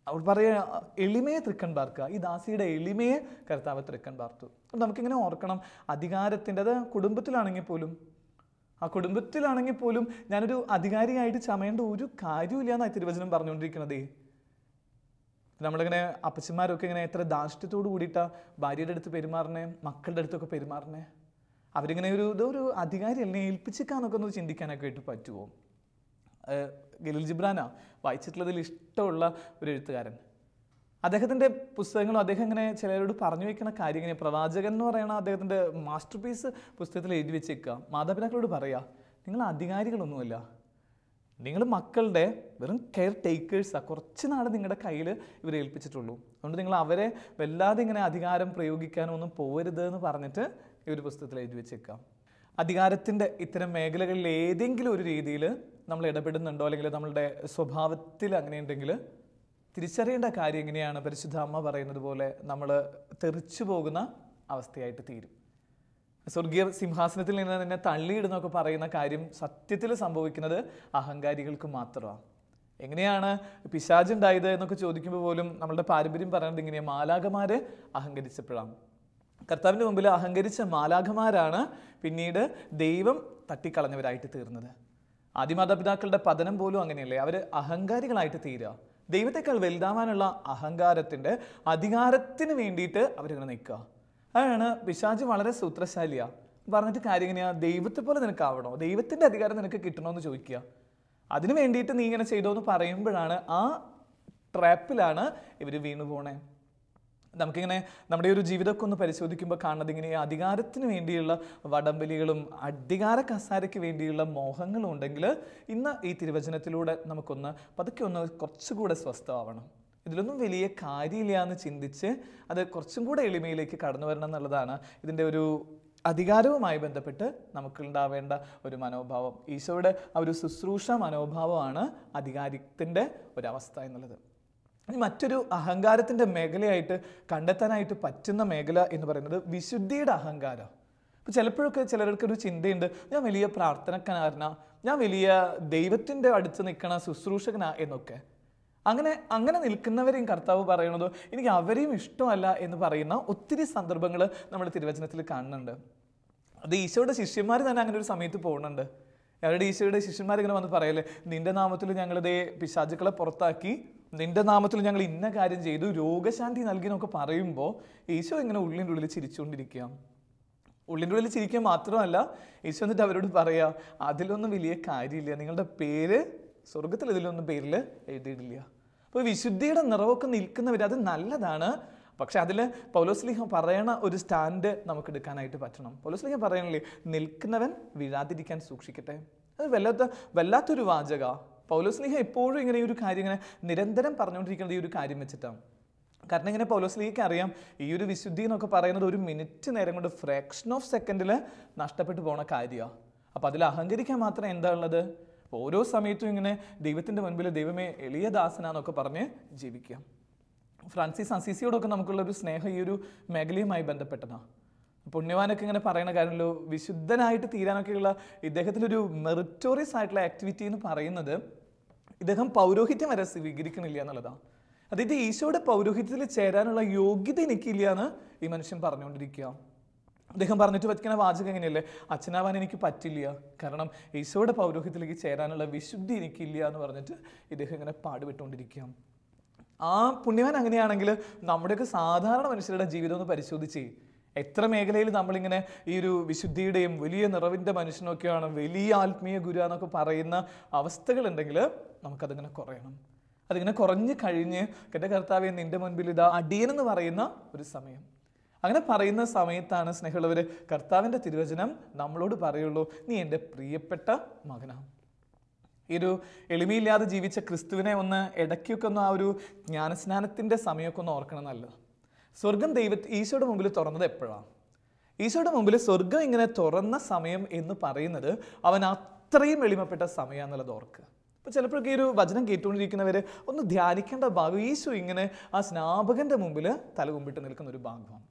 അവർ പറയുക, എളിമയെ തൃക്കൺ പാർക്കുക. ഈ ദാസിയുടെ എളിമയെ കർത്താവ് തൃക്കൺ പാർത്തു. അപ്പം നമുക്കിങ്ങനെ ഓർക്കണം, അധികാരത്തിൻ്റെ അത് കുടുംബത്തിലാണെങ്കിൽ പോലും, ആ കുടുംബത്തിലാണെങ്കിൽ പോലും ഞാനൊരു അധികാരിയായിട്ട് ചമയേണ്ട ഒരു കാര്യമില്ല എന്നാണ് തിരുവചനം പറഞ്ഞുകൊണ്ടിരിക്കണതേ. നമ്മളിങ്ങനെ അപ്പച്ചന്മാരൊക്കെ ഇങ്ങനെ എത്ര ധാർഷ്ട്യത്തോട് കൂടിയിട്ടാണ് ഭാര്യയുടെ അടുത്ത് പെരുമാറണേ, മക്കളുടെ അടുത്തൊക്കെ പെരുമാറണേ. അവരിങ്ങനെ ഇതൊരു അധികാരി അല്ലേ ഏൽപ്പിച്ചിക്കാന്നൊക്കെ ഒന്ന് ചിന്തിക്കാനൊക്കെ ആയിട്ട് പറ്റുമോ? ഖലീൽ ജിബ്രാനാ വായിച്ചിട്ടുള്ളതിൽ ഇഷ്ടമുള്ള ഒരു എഴുത്തുകാരൻ. അദ്ദേഹത്തിൻ്റെ പുസ്തകങ്ങളും അദ്ദേഹം ഇങ്ങനെ ചിലരോട് പറഞ്ഞു വയ്ക്കുന്ന കാര്യം ഇങ്ങനെ, പ്രവാചകൻ എന്ന് പറയുന്ന അദ്ദേഹത്തിൻ്റെ മാസ്റ്റർ പീസ് പുസ്തകത്തിൽ എഴുതി വെച്ചേക്കുക. മാതാപിതാക്കളോട് പറയുക, നിങ്ങൾ അധികാരികളൊന്നുമല്ല, നിങ്ങൾ മക്കളുടെ വെറും കെയർ ടേക്കേഴ്സാണ്. കുറച്ച് നാൾ നിങ്ങളുടെ കയ്യിൽ ഇവരെ ഏൽപ്പിച്ചിട്ടുള്ളൂ. അതുകൊണ്ട് നിങ്ങൾ അവരെ വല്ലാതെ ഇങ്ങനെ അധികാരം പ്രയോഗിക്കാനൊന്നും പോകരുത് എന്ന് പറഞ്ഞിട്ട് ഈ ഒരു പുസ്തകത്തിൽ എഴുതി വെച്ചേക്കാം. അധികാരത്തിൻ്റെ ഇത്തരം മേഖലകളിൽ ഏതെങ്കിലും ഒരു രീതിയിൽ നമ്മൾ ഇടപെടുന്നുണ്ടോ അല്ലെങ്കിൽ നമ്മളുടെ സ്വഭാവത്തിൽ അങ്ങനെയുണ്ടെങ്കിൽ തിരിച്ചറിയേണ്ട കാര്യം എങ്ങനെയാണ്? പരിശുദ്ധ അമ്മ പറയുന്നത് പോലെ നമ്മൾ തെറിച്ചു പോകുന്ന അവസ്ഥയായിട്ട് തീരും. സ്വർഗീയ സിംഹാസനത്തിൽ നിന്ന് നിന്നെ തള്ളിയിടുന്നൊക്കെ പറയുന്ന കാര്യം സത്യത്തിൽ സംഭവിക്കുന്നത് അഹങ്കാരികൾക്ക് മാത്രമാണ്. എങ്ങനെയാണ് പിശാചുണ്ടായത് എന്നൊക്കെ ചോദിക്കുമ്പോൾ പോലും നമ്മളുടെ പാരമ്പര്യം പറയുന്നത് ഇങ്ങനെയാണ്, മാലാഖമാര് അഹങ്കരിച്ചപ്പോഴാണ്. കർത്താവിൻ്റെ മുമ്പിൽ അഹങ്കരിച്ച മാലാഖമാരാണ് പിന്നീട് ദൈവം തട്ടിക്കളഞ്ഞവരായിട്ട് തീർന്നത്. ആദിമാതാപിതാക്കളുടെ പതനം പോലും അങ്ങനെയല്ലേ, അവർ അഹങ്കാരികളായിട്ട് തീരുക. ദൈവത്തെക്കാൾ വലുതാവാനുള്ള അഹങ്കാരത്തിൻ്റെ അധികാരത്തിന് വേണ്ടിയിട്ട് അവരിങ്ങനെ നിൽക്കുക. അതാണ് പിശാച് വളരെ സൂത്രശാലിയാണ്. പറഞ്ഞിട്ട് കാര്യം എങ്ങനെയാ? ദൈവത്തെ പോലെ നിനക്കാവണോ, ദൈവത്തിൻ്റെ അധികാരം നിനക്ക് കിട്ടണമെന്ന് ചോദിക്കുക. അതിന് വേണ്ടിയിട്ട് നീ ഇങ്ങനെ ചെയ്തോ എന്ന് പറയുമ്പോഴാണ് ആ ട്രാപ്പിലാണ് ഇവർ വീണു പോണേ. നമുക്കിങ്ങനെ നമ്മുടെ ഒരു ജീവിതമൊക്കെ ഒന്ന് പരിശോധിക്കുമ്പോൾ കാണുന്നത് ഇങ്ങനെ അധികാരത്തിന് വേണ്ടിയുള്ള വടംവലികളും അധികാര കസാരയ്ക്ക് വേണ്ടിയുള്ള മോഹങ്ങളും ഉണ്ടെങ്കിൽ ഇന്ന് ഈ തിരുവചനത്തിലൂടെ നമുക്കൊന്ന് പതുക്കെ ഒന്ന് കുറച്ചുകൂടെ സ്വസ്ഥമാവണം. ഇതിലൊന്നും വലിയ കാര്യമില്ല എന്ന് ചിന്തിച്ച് അത് കുറച്ചും കൂടെ എളിമയിലേക്ക് കടന്നു വരണം എന്നുള്ളതാണ് ഇതിൻ്റെ ഒരു അധികാരവുമായി ബന്ധപ്പെട്ട് നമുക്കുണ്ടാവേണ്ട ഒരു മനോഭാവം. ഈശോയുടെ ആ ഒരു ശുശ്രൂഷ മനോഭാവമാണ് അധികാരത്തിൻ്റെ ഒരവസ്ഥ എന്നുള്ളത്. ഇനി മറ്റൊരു അഹങ്കാരത്തിൻ്റെ മേഖലയായിട്ട് കണ്ടെത്താനായിട്ട് പറ്റുന്ന മേഖല എന്ന് പറയുന്നത് വിശുദ്ധിയുടെ അഹങ്കാരം. ഇപ്പോൾ ചിലപ്പോഴൊക്കെ ചിലർക്കൊരു ചിന്തയുണ്ട്, ഞാൻ വലിയ പ്രാർത്ഥനക്കാരനാ, ഞാൻ വലിയ ദൈവത്തിൻ്റെ അടുത്ത് നിൽക്കണ ശുശ്രൂഷകനാ എന്നൊക്കെ. അങ്ങനെ നിൽക്കുന്നവരെയും കർത്താവ് പറയുന്നത് എനിക്ക് അവരെയും ഇഷ്ടമല്ല എന്ന് പറയുന്ന ഒത്തിരി സന്ദർഭങ്ങൾ നമ്മൾ തിരുവചനത്തിൽ കാണുന്നുണ്ട്. അത് ഈശോയുടെ ശിഷ്യന്മാർ തന്നെ അങ്ങനെ ഒരു സമയത്ത് പോകുന്നുണ്ട്. അവരുടെ ഈശോയുടെ ശിഷ്യന്മാർ ഇങ്ങനെ വന്ന് പറയല്ലേ, നിന്റെ നാമത്തിൽ ഞങ്ങളിതേ പിശാചുക്കളെ പുറത്താക്കി, നിന്റെ നാമത്തിൽ ഞങ്ങൾ ഇന്ന കാര്യം ചെയ്തു, രോഗശാന്തി നൽകി എന്നൊക്കെ പറയുമ്പോൾ ഈശോ ഇങ്ങനെ ഉള്ളിൻ്റെ ഉള്ളിൽ ചിരിച്ചുകൊണ്ടിരിക്കുക. ഉള്ളിൻ്റെ ഉള്ളിൽ ചിരിക്കുക മാത്രമല്ല, ഈശോ എന്നിട്ട് അവരോട് പറയാ, അതിലൊന്നും വലിയ കാര്യമില്ല, നിങ്ങളുടെ പേര് സ്വർഗത്തിൽ ഇതിലൊന്നും പേരിൽ എഴുതിയിട്ടില്ല. അപ്പോൾ വിശുദ്ധിയുടെ നിറവൊക്കെ നിൽക്കുന്നവർ അത് നല്ലതാണ്. പക്ഷെ അതിൽ പൗലോസ്ലീഹ പറയണ ഒരു സ്റ്റാൻഡ് നമുക്ക് എടുക്കാനായിട്ട് പറ്റണം. പൗലോസ്ലീഹ പറയണില്ലേ, നിൽക്കുന്നവൻ വീഴാതിരിക്കാൻ സൂക്ഷിക്കട്ടെ. അത് വല്ലാത്തൊരു വാചക. പൗലോസ്ലീഹ എപ്പോഴും ഇങ്ങനെ ഈ ഒരു കാര്യം ഇങ്ങനെ നിരന്തരം പറഞ്ഞുകൊണ്ടിരിക്കുന്നത് ഈ ഒരു കാര്യം വെച്ചിട്ടാണ്. കാരണം ഇങ്ങനെ പൗലോസ്ലീഹയ്ക്ക് അറിയാം, ഈ ഒരു വിശുദ്ധി എന്നൊക്കെ പറയുന്നത് ഒരു മിനിറ്റ് നേരം കൊണ്ട് ഫ്രാക്ഷൻ ഓഫ് സെക്കൻഡിൽ നഷ്ടപ്പെട്ടു പോണ കാര്യമാണ്. അപ്പോൾ അതിൽ അഹങ്കരിക്കാൻ മാത്രം എന്താ ഉള്ളത്? ഓരോ സമയത്തും ഇങ്ങനെ ദൈവത്തിൻ്റെ മുൻപിൽ ദൈവമേ എളിയ ദാസനാന്നൊക്കെ പറഞ്ഞ് ജീവിക്കുക. ഫ്രാൻസിസ് അസീസിയോടൊക്കെ നമുക്കുള്ള ഒരു സ്നേഹം ഈ ഒരു മേഖലയുമായി ബന്ധപ്പെട്ടതാണ്. പുണ്യവാനൊക്കെ ഇങ്ങനെ പറയുന്ന കാര്യമല്ലോ, വിശുദ്ധനായിട്ട് തീരാനൊക്കെയുള്ള ഇദ്ദേഹത്തിലൊരു മെറിറ്റോറിയസ് ആയിട്ടുള്ള ആക്ടിവിറ്റി എന്ന് പറയുന്നത് ഇദ്ദേഹം പൗരോഹിത്യം വരെ സ്വീകരിക്കണില്ല എന്നുള്ളതാണ്. അതായത് ഈശോയുടെ പൗരോഹിത്യത്തിൽ ചേരാനുള്ള യോഗ്യത എനിക്കില്ല എന്ന് ഈ മനുഷ്യൻ പറഞ്ഞുകൊണ്ടിരിക്കുക. അദ്ദേഹം പറഞ്ഞിട്ട് പറ്റുന്ന വാചകം എങ്ങനെയല്ലേ, അച്ഛനാവാൻ എനിക്ക് പറ്റില്ല, കാരണം ഈശോയുടെ പൗരോഹിത്യത്തിലേക്ക് ചേരാനുള്ള വിശുദ്ധി എനിക്കില്ല എന്ന് പറഞ്ഞിട്ട് ഇദ്ദേഹം ഇങ്ങനെ പാടുപെട്ടുകൊണ്ടിരിക്കുക. ആ പുണ്യവാൻ അങ്ങനെയാണെങ്കിൽ നമ്മുടെയൊക്കെ സാധാരണ മനുഷ്യരുടെ ജീവിതം ഒന്ന് പരിശോധിച്ച് എത്ര മേഖലയിൽ നമ്മളിങ്ങനെ ഈ ഒരു വിശുദ്ധിയുടെയും വലിയ നിറവിൻ്റെ മനുഷ്യനൊക്കെയാണ്, വലിയ ആത്മീയ ഗുരു എന്നൊക്കെ പറയുന്ന അവസ്ഥകളുണ്ടെങ്കിൽ നമുക്കതിങ്ങനെ കുറയണം. അതിങ്ങനെ കുറഞ്ഞു കഴിഞ്ഞ് എൻ്റെ കർത്താവേ നിൻ്റെ മുൻപിൽ ഇതാ അടിയനെന്ന് പറയുന്ന ഒരു സമയം. അങ്ങനെ പറയുന്ന സമയത്താണ് സ്നേഹമുള്ളവർ കർത്താവിൻ്റെ തിരുവചനം നമ്മളോട് പറയുള്ളൂ, നീ എൻ്റെ പ്രിയപ്പെട്ട മകനാണ്. ഈ ഒരു എളിമയില്ലാതെ ജീവിച്ച ക്രിസ്തുവിനെ ഒന്ന് ഇടയ്ക്കൊക്കെ ഒന്ന് ആ ഒരു ജ്ഞാനസ്നാനത്തിൻ്റെ സമയമൊക്കെ ഒന്ന് ഓർക്കണം. നല്ലത്. സ്വർഗം ഈശോയുടെ മുമ്പിൽ തുറന്നത് എപ്പോഴാണ്? ഈശോയുടെ മുമ്പിൽ സ്വർഗം ഇങ്ങനെ തുറന്ന സമയം എന്ന് പറയുന്നത് അവൻ അത്രയും എളിമപ്പെട്ട സമയമാണെന്നുള്ളത് ഓർക്കുക. അപ്പോൾ ചിലപ്പോഴൊക്കെ ഈ ഒരു വചനം കേട്ടുകൊണ്ടിരിക്കുന്നവർ ഒന്ന് ധ്യാനിക്കേണ്ട ഭാഗം ഈശോ ഇങ്ങനെ ആ സ്നാപകൻ്റെ മുമ്പിൽ തലകുമ്പിട്ട് നിൽക്കുന്ന ഒരു ഭാഗമാണ്.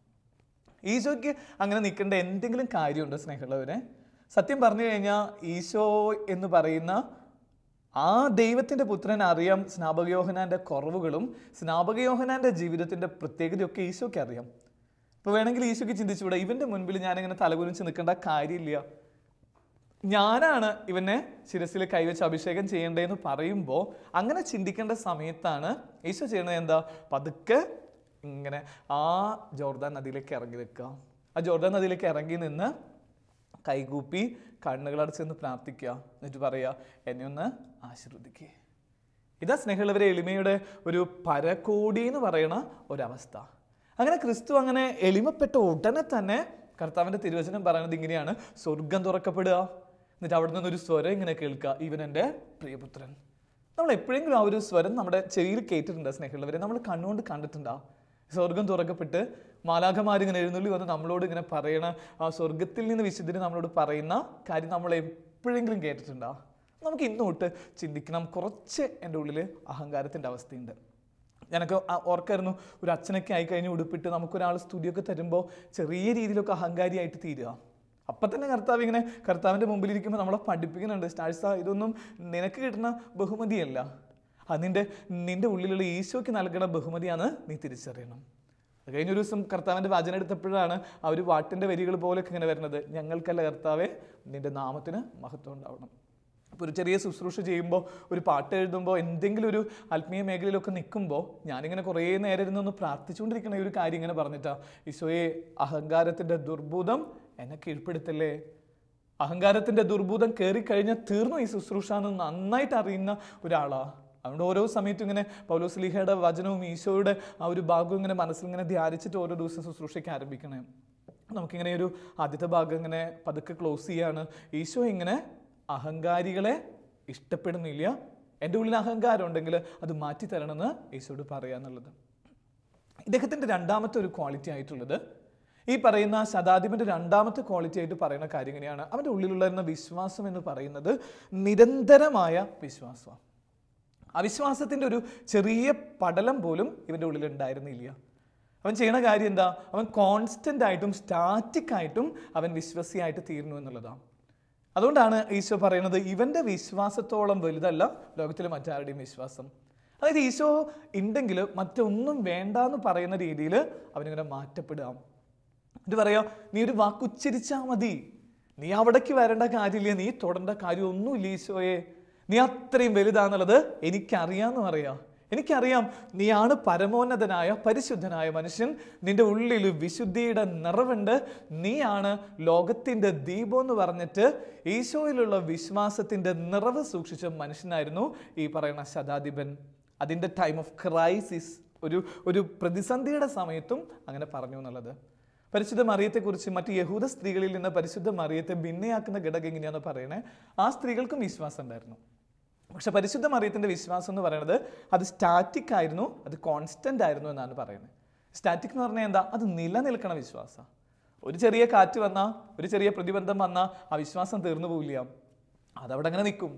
ഈശോയ്ക്ക് അങ്ങനെ നിൽക്കേണ്ട എന്തെങ്കിലും കാര്യമുണ്ടോ സ്നേഹമുള്ളവരെ? സത്യം പറഞ്ഞു കഴിഞ്ഞാൽ ഈശോ എന്ന് പറയുന്ന ആ ദൈവത്തിൻ്റെ പുത്രൻ അറിയാം സ്നാപക യോഹന്നാൻ്റെ കുറവുകളും സ്നാപക യോഹന്നാൻ്റെ ജീവിതത്തിൻ്റെ പ്രത്യേകതയൊക്കെ ഈശോയ്ക്ക് അറിയാം. ഇപ്പോൾ വേണമെങ്കിൽ ഈശോയ്ക്ക് ചിന്തിച്ചുകൂടെ, ഇവൻ്റെ മുൻപിൽ ഞാനിങ്ങനെ തലകുനിച്ച് നിൽക്കേണ്ട കാര്യമില്ല, ഞാനാണ് ഇവനെ ശിരസിൽ കൈവച്ച് അഭിഷേകം ചെയ്യേണ്ടതെന്ന് പറയുമ്പോൾ അങ്ങനെ ചിന്തിക്കേണ്ട സമയത്താണ് ഈശോ ചെയ്യുന്നത് എന്താ, പതുക്കെ ഇങ്ങനെ ആ ജോർദാൻ നദിയിലേക്ക് ഇറങ്ങി നിൽക്കുക. ആ ജോർദാൻ നദിയിലേക്ക് ഇറങ്ങി നിന്ന് കൈകൂപ്പി കണ്ണുകളടച്ചെന്ന് പ്രാർത്ഥിക്കുക. എന്നിട്ട് പറയുക, എന്നെ ഒന്ന് ആശീർവദിക്കുക. ഇതാ സ്നേഹമുള്ളവരെ എളിമയുടെ ഒരു പരകോടി എന്ന് പറയുന്ന ഒരവസ്ഥ. അങ്ങനെ ക്രിസ്തു അങ്ങനെ എളിമപ്പെട്ട ഉടനെ തന്നെ കർത്താവിൻ്റെ തിരുവചനം പറയുന്നത് ഇങ്ങനെയാണ്, സ്വർഗം തുറക്കപ്പെടുക. എന്നിട്ട് അവിടെ നിന്നൊരു സ്വരം ഇങ്ങനെ കേൾക്കുക, ഇവൻ എൻ്റെ പ്രിയപുത്രൻ. നമ്മൾ എപ്പോഴെങ്കിലും ആ ഒരു സ്വരം നമ്മുടെ ചെവിയിൽ കേട്ടിട്ടുണ്ടോ സ്നേഹമുള്ളവരെ? നമ്മൾ കണ്ണുകൊണ്ട് കണ്ടിട്ടുണ്ടോ? സ്വർഗം തുറക്കപ്പെട്ട് മാലാഖമാരിങ്ങനെ എഴുന്നള്ളി വന്ന് നമ്മളോട് ഇങ്ങനെ പറയണ ആ സ്വർഗത്തിൽ നിന്ന് വിശുദ്ധന് നമ്മളോട് പറയുന്ന കാര്യം നമ്മൾ എപ്പോഴെങ്കിലും കേട്ടിട്ടുണ്ടോ? നമുക്ക് ഇന്നോട്ട് ചിന്തിക്കണം. കുറച്ച് എൻ്റെ ഉള്ളിൽ അഹങ്കാരത്തിൻ്റെ അവസ്ഥയുണ്ട്. ഞാനൊക്കെ ഓർക്കായിരുന്നു, ഒരു അച്ഛനൊക്കെ ആയിക്കഴിഞ്ഞ് ഉടുപ്പിട്ട് നമുക്കൊരാൾ സ്തുതിയൊക്കെ തരുമ്പോൾ ചെറിയ രീതിയിലൊക്കെ അഹങ്കാരിയായിട്ട് തീരുക. അപ്പം തന്നെ കർത്താവിൻ്റെ മുമ്പിലിരിക്കുമ്പോൾ നമ്മളെ പഠിപ്പിക്കുന്നുണ്ട്, സ്റ്റാഴ്സ ഇതൊന്നും നിനക്ക് കിട്ടുന്ന ബഹുമതിയല്ല, അത് നിൻ്റെ ഉള്ളിലുള്ള ഈശോയ്ക്ക് നൽകുന്ന ബഹുമതിയാണ്, നീ തിരിച്ചറിയണം. കഴിഞ്ഞൊരു ദിവസം കർത്താവിൻ്റെ വചനം എടുത്തപ്പോഴാണ് ആ ഒരു പാട്ടിൻ്റെ വരികൾ പോലെയൊക്കെ ഇങ്ങനെ വരുന്നത്, ഞങ്ങൾക്കല്ല കർത്താവേ നിൻ്റെ നാമത്തിന് മഹത്വം ഉണ്ടാവണം. ഇപ്പോൾ ഒരു ചെറിയ ശുശ്രൂഷ ചെയ്യുമ്പോൾ, ഒരു പാട്ട് എഴുതുമ്പോൾ, എന്തെങ്കിലും ഒരു ആത്മീയ മേഖലയിലൊക്കെ നിൽക്കുമ്പോൾ ഞാനിങ്ങനെ കുറേ നേരം ഇരുന്നൊന്ന് പ്രാർത്ഥിച്ചുകൊണ്ടിരിക്കുന്ന ഈ ഒരു കാര്യം ഇങ്ങനെ പറഞ്ഞിട്ടാ, ഈശോയെ അഹങ്കാരത്തിൻ്റെ ദുർഭൂതം എന്നെ കീഴ്പ്പെടുത്തല്ലേ. അഹങ്കാരത്തിൻ്റെ ദുർഭൂതം കയറിക്കഴിഞ്ഞാൽ തീർന്നു ഈ ശുശ്രൂഷ എന്ന് നന്നായിട്ട് അറിയുന്ന ഒരാളാണ്. അതുകൊണ്ട് ഓരോ സമയത്തും ഇങ്ങനെ പൗലോസ്ലീഹയുടെ വചനവും ഈശോയുടെ ആ ഒരു ഭാഗവും ഇങ്ങനെ മനസ്സിൽ ഇങ്ങനെ ധ്യാനിച്ചിട്ട് ഓരോ ദിവസം ശുശ്രൂഷയ്ക്ക് ആരംഭിക്കണേ. നമുക്കിങ്ങനെ ഒരു ആദ്യത്തെ ഭാഗം ഇങ്ങനെ പതുക്കെ ക്ലോസ് ചെയ്യാണ്. ഈശോ ഇങ്ങനെ അഹങ്കാരികളെ ഇഷ്ടപ്പെടുന്നില്ല. എൻ്റെ ഉള്ളിൽ അഹങ്കാരം ഉണ്ടെങ്കിൽ അത് മാറ്റിത്തരണമെന്ന് ഈശോയോട് പറയാന്നുള്ളത്. ഇദ്ദേഹത്തിൻ്റെ രണ്ടാമത്തെ ഒരു ക്വാളിറ്റി ആയിട്ടുള്ളത്, ഈ പറയുന്ന ശതാധിപൻ്റെ രണ്ടാമത്തെ ക്വാളിറ്റി ആയിട്ട് പറയുന്ന കാര്യം ഇങ്ങനെയാണ്. അവൻ്റെ ഉള്ളിലുണ്ടായിരുന്ന വിശ്വാസം എന്ന് പറയുന്നത് നിരന്തരമായ വിശ്വാസമാണ്. ആ വിശ്വാസത്തിൻ്റെ ഒരു ചെറിയ പടലം പോലും ഇവൻ്റെ ഉള്ളിൽ ഉണ്ടായിരുന്നില്ല. അവൻ ചെയ്യണ കാര്യം എന്താ? അവൻ കോൺസ്റ്റൻ്റ് ആയിട്ടും സ്റ്റാറ്റിക് ആയിട്ടും അവൻ വിശ്വസിയായിട്ട് തീരുന്നു എന്നുള്ളതാണ്. അതുകൊണ്ടാണ് ഈശോ പറയുന്നത് ഇവൻ്റെ വിശ്വാസത്തോളം വലുതല്ല ലോകത്തിലെ മറ്റാരുടെയും വിശ്വാസം. അതായത് ഈശോ ഉണ്ടെങ്കിൽ മറ്റൊന്നും വേണ്ടാന്ന് പറയുന്ന രീതിയിൽ അവനിങ്ങനെ മാറ്റപ്പെടാം. എന്നിട്ട് പറയാം, നീ ഒരു വാക്കുച്ചരിച്ചാൽ മതി, നീ അവിടേക്ക് വരേണ്ട കാര്യമില്ല, നീ തൊടേണ്ട കാര്യമൊന്നുമില്ല ഈശോയെ, നീ അത്രയും വലുതാന്നുള്ളത് എനിക്കറിയാമെന്ന് പറയാം. എനിക്കറിയാം നീയാണ് പരമോന്നതനായ പരിശുദ്ധനായ മനുഷ്യൻ, നിന്റെ ഉള്ളിൽ വിശുദ്ധിയുടെ നിറവുണ്ട്, നീയാണ് ലോകത്തിൻ്റെ ദീപം എന്ന് പറഞ്ഞിട്ട് ഈശോയിലുള്ള വിശ്വാസത്തിൻ്റെ നിറവ് സൂക്ഷിച്ച മനുഷ്യനായിരുന്നു ഈ പറയുന്ന ശതാധിപൻ. അതിൻ്റെ ടൈം ഓഫ് ക്രൈസിസ്, ഒരു പ്രതിസന്ധിയുടെ സമയത്തും അങ്ങനെ പറഞ്ഞു എന്നുള്ളത്. പരിശുദ്ധ മറിയത്തെക്കുറിച്ച് മറ്റ് യഹൂദ സ്ത്രീകളിൽ നിന്ന് പരിശുദ്ധ മറിയത്തെ ഭിന്നയാക്കുന്ന ഘടകം എങ്ങനെയാണെന്ന് പറയണേ. ആ സ്ത്രീകൾക്കും വിശ്വാസം ഉണ്ടായിരുന്നു. പക്ഷെ പരിശുദ്ധ മറിയത്തിൻ്റെ വിശ്വാസം എന്ന് പറയുന്നത് അത് സ്റ്റാറ്റിക് ആയിരുന്നു, അത് കോൺസ്റ്റൻ്റ് ആയിരുന്നു എന്നാണ് പറയുന്നത്. സ്റ്റാറ്റിക് എന്ന് പറഞ്ഞാൽ എന്താ? അത് നിലനിൽക്കണ വിശ്വാസം. ഒരു ചെറിയ കാറ്റ് വന്നാൽ, ഒരു ചെറിയ പ്രതിബന്ധം വന്നാൽ ആ വിശ്വാസം തീർന്നു പോവില്ല, അതവിടെ അങ്ങനെ നിൽക്കും.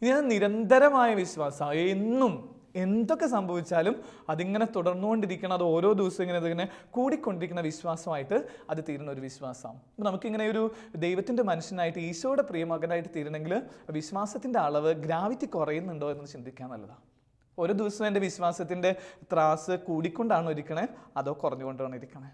ഇനി അത് നിരന്തരമായ വിശ്വാസം, എന്നും എന്തൊക്കെ സംഭവിച്ചാലും അതിങ്ങനെ തുടർന്നുകൊണ്ടിരിക്കണം, അത് ഓരോ ദിവസവും ഇങ്ങനെ കൂടിക്കൊണ്ടിരിക്കുന്ന വിശ്വാസമായിട്ട് അത് തീരുന്ന ഒരു വിശ്വാസം. അപ്പം നമുക്കിങ്ങനെ ഒരു ദൈവത്തിൻ്റെ മനുഷ്യനായിട്ട് ഈശോയുടെ പ്രിയമകനായിട്ട് തീരണമെങ്കിൽ വിശ്വാസത്തിൻ്റെ അളവ്, ഗ്രാവിറ്റി കുറയുന്നുണ്ടോ എന്ന് ചിന്തിക്കാൻ നല്ലതാണ്. ഓരോ ദിവസവും എൻ്റെ വിശ്വാസത്തിൻ്റെ ത്രാസ് കൂടിക്കൊണ്ടാണോ ഇരിക്കണേ അതോ കുറഞ്ഞുകൊണ്ടാണോ ഇരിക്കണേ?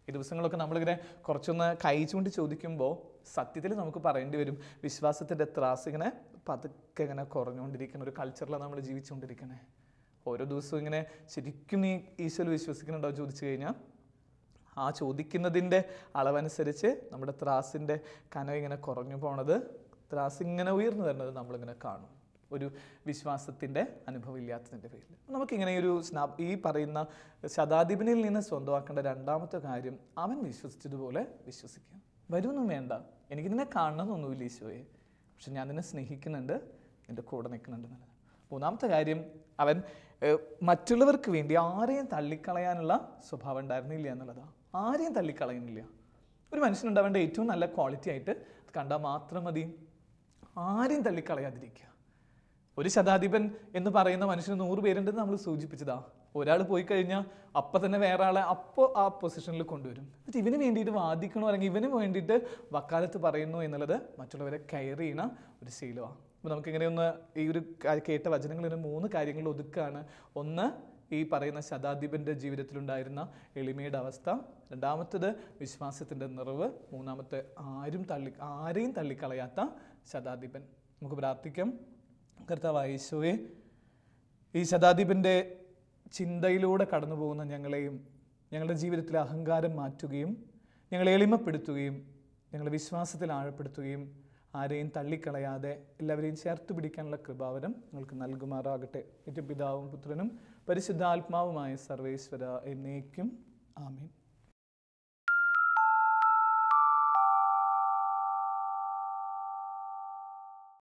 ഈ ദിവസങ്ങളൊക്കെ നമ്മളിങ്ങനെ കുറച്ചൊന്ന് കൈ ചൂണ്ടി ചോദിക്കുമ്പോൾ സത്യത്തിൽ നമുക്ക് പറയേണ്ടി വരും, വിശ്വാസത്തിൻ്റെ ത്രാസ് ഇങ്ങനെ പതുക്കെ ഇങ്ങനെ കുറഞ്ഞുകൊണ്ടിരിക്കുന്ന ഒരു കൾച്ചറിലാണ് നമ്മൾ ജീവിച്ചുകൊണ്ടിരിക്കണേ. ഓരോ ദിവസവും ഇങ്ങനെ ശരിക്കും നീ ഈശോയിൽ വിശ്വസിക്കുന്നുണ്ടോ ചോദിച്ചു കഴിഞ്ഞാൽ ആ ചോദിക്കുന്നതിൻ്റെ അളവനുസരിച്ച് നമ്മുടെ ത്രാസിൻ്റെ കനം ഇങ്ങനെ കുറഞ്ഞു പോണത്, ത്രാസ് ഇങ്ങനെ ഉയർന്നു വരുന്നത് നമ്മളിങ്ങനെ കാണും, ഒരു വിശ്വാസത്തിൻ്റെ അനുഭവം ഇല്ലാത്തതിൻ്റെ പേരിൽ. നമുക്കിങ്ങനെ ഈ പറയുന്ന ശതാധിപനിൽ നിന്ന് സ്വന്തമാക്കേണ്ട രണ്ടാമത്തെ കാര്യം, അവൻ വിശ്വസിച്ചതുപോലെ വിശ്വസിക്കുക. വരുമൊന്നും വേണ്ട, എനിക്ക് നിന്നെ കാണണമെന്നൊന്നുമില്ല ഈശോയെ, പക്ഷെ ഞാൻ നിന്നെ സ്നേഹിക്കുന്നുണ്ട്, എൻ്റെ കൂടെ നിൽക്കുന്നുണ്ട് എന്നുള്ളത്. മൂന്നാമത്തെ കാര്യം, അവൻ മറ്റുള്ളവർക്ക് വേണ്ടി ആരെയും തള്ളിക്കളയാനുള്ള സ്വഭാവം ഉണ്ടായിരുന്നില്ല എന്നുള്ളതാണ്. ആരെയും തള്ളിക്കളയുന്നില്ല. ഒരു മനുഷ്യനുണ്ടാവേണ്ട ഏറ്റവും നല്ല ക്വാളിറ്റി ആയിട്ട് അത് കണ്ടാൽ മാത്രം മതി. ആരെയും തള്ളിക്കളയാതിരിക്കുക. ഒരു ശതാധിപൻ എന്ന് പറയുന്ന മനുഷ്യന് 100 പേരുണ്ടെന്ന് നമ്മൾ സൂചിപ്പിച്ചതാ. ഒരാൾ പോയി കഴിഞ്ഞാൽ അപ്പം തന്നെ വേറെ ആളെ അപ്പോൾ ആ പൊസിഷനിൽ കൊണ്ടുവരും. എന്നിട്ട് ഇവന് വേണ്ടിയിട്ട് വാദിക്കണോ അല്ലെങ്കിൽ ഇവന് വേണ്ടിയിട്ട് വക്കാലത്ത് പറയുന്നു എന്നുള്ളത് മറ്റുള്ളവരെ കെയർ ചെയ്യുന്ന ഒരു ശീലമാണ്. അപ്പോൾ നമുക്കിങ്ങനെ ഈ ഒരു കേട്ട വചനങ്ങളിൽ 3 കാര്യങ്ങൾ ഒതുക്കാണ്. ഒന്ന്, ഈ പറയുന്ന ശതാധിപൻ്റെ ജീവിതത്തിലുണ്ടായിരുന്ന എളിമയുടെ അവസ്ഥ. രണ്ടാമത്തേത് വിശ്വാസത്തിൻ്റെ നിറവ്. മൂന്നാമത്തെ ആരെയും തള്ളിക്കളയാത്ത ശതാധിപൻ. നമുക്ക് പ്രാർത്ഥിക്കാം. കർത്താവായ യേശുവേ, ഈ ശതാധിപൻ്റെ ചിന്തയിലൂടെ കടന്നു പോകുന്ന ഞങ്ങളെയും ഞങ്ങളുടെ ജീവിതത്തിലെ അഹങ്കാരം മാറ്റുകയും ഞങ്ങളെ എളിമപ്പെടുത്തുകയും ഞങ്ങളെ വിശ്വാസത്തിൽ ആഴപ്പെടുത്തുകയും ആരെയും തള്ളിക്കളയാതെ എല്ലാവരെയും ചേർത്ത് പിടിക്കാനുള്ള കൃപാവരം നിങ്ങൾക്ക് നൽകുമാറാകട്ടെ. നിത്യപിതാവും പുത്രനും പരിശുദ്ധാത്മാവുമായ സർവേശ്വര എന്നേക്കും ആമേൻ.